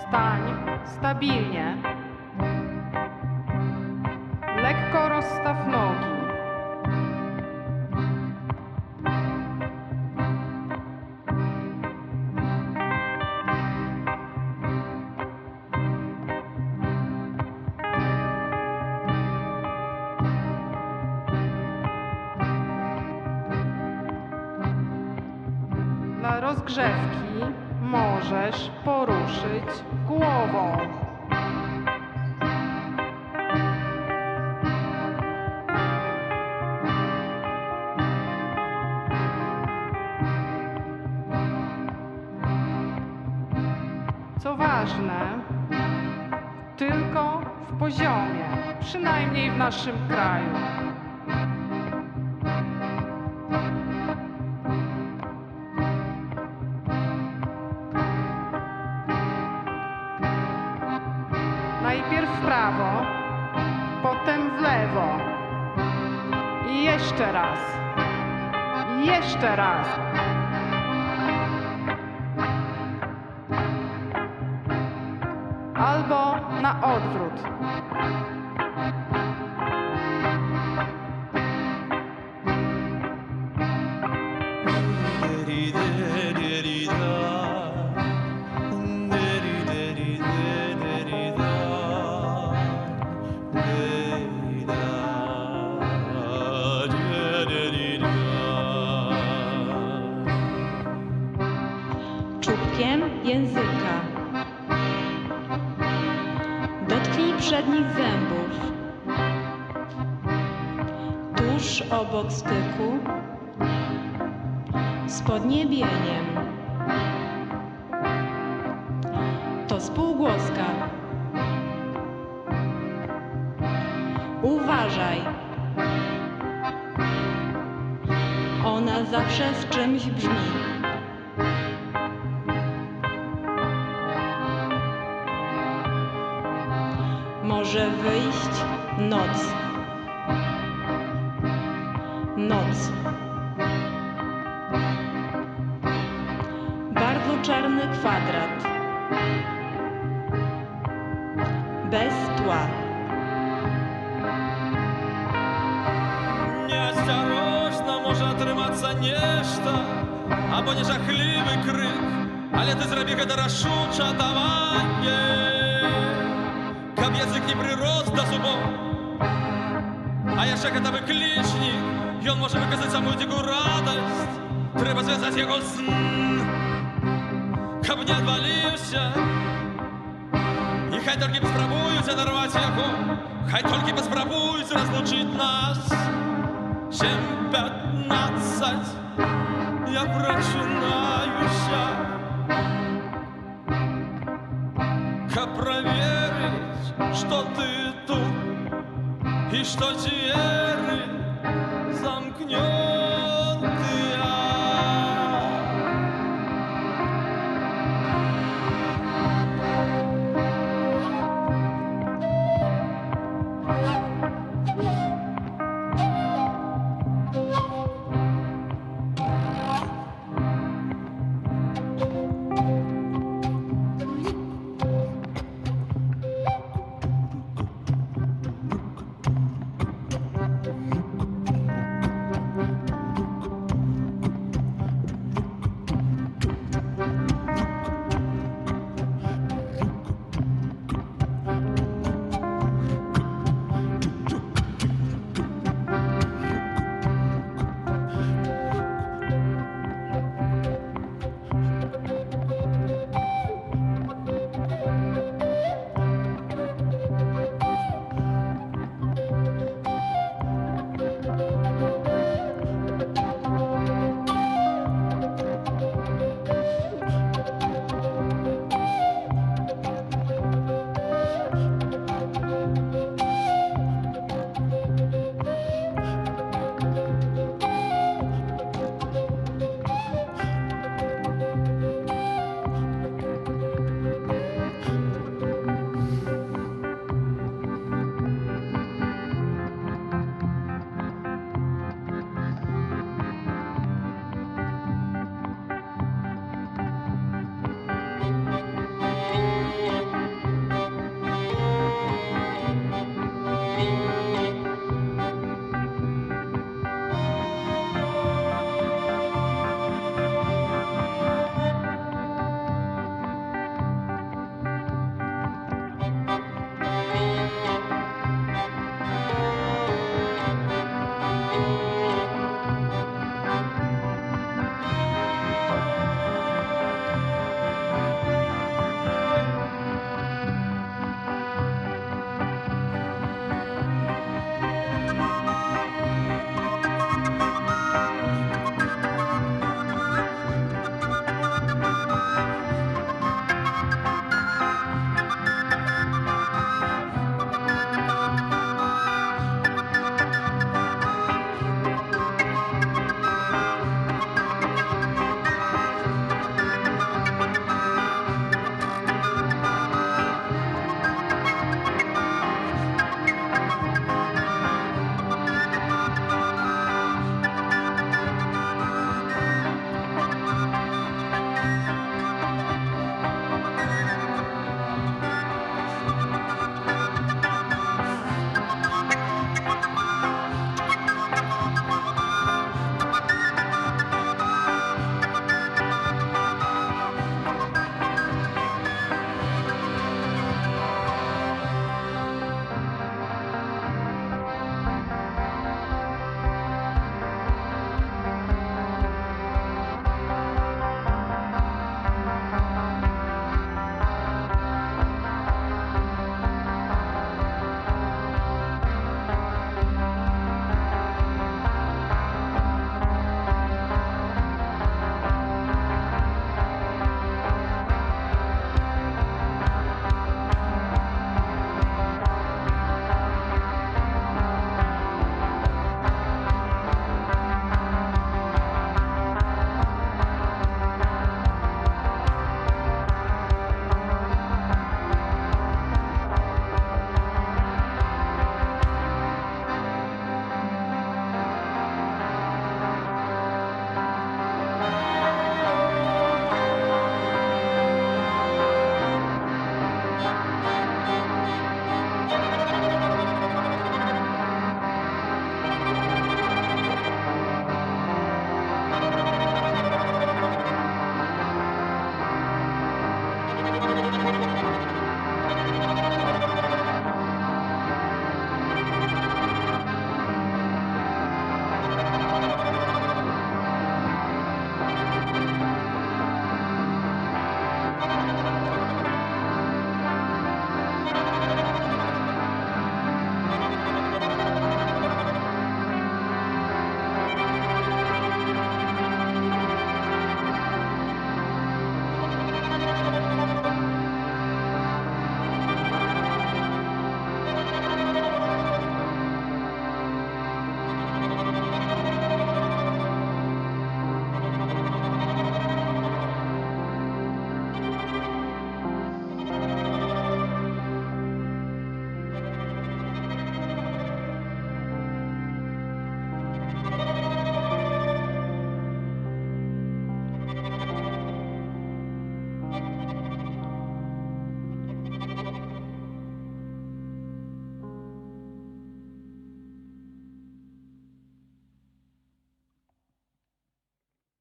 Stań stabilnie. Lekko rozstaw nogi. Dla rozgrzewki możesz poruszyć głową. Co ważne, tylko w poziomie, przynajmniej w naszym kraju. Najpierw w prawo, potem w lewo. I jeszcze raz. I jeszcze raz. Albo na odwrót. Czubkiem języka. Dotknij przednich zębów. Tuż obok styku. Z podniebieniem. To spółgłoska. Uważaj. Ona zawsze z czymś brzmi. Może wyjść noc. Noc. Bardzo czarny kwadrat. Bez tła. Неосторожно może атрымацца нешта, або нежахлівы крык, але ты зрабі гэта рашуча, давай, каб язык не прырос да зубоў. А яшчэ гэта выклічнік, ён можа выказаць самую дзікую радасць. Трэба звязаць яго сын, каб не адваліўся. І хай толькі паспрабуюць адарваць яго, хай толькі паспрабуюць разлучыць нас. 7:15 я прачынаюся, каб праверыць, што ты тут і што дзверы замкнёт.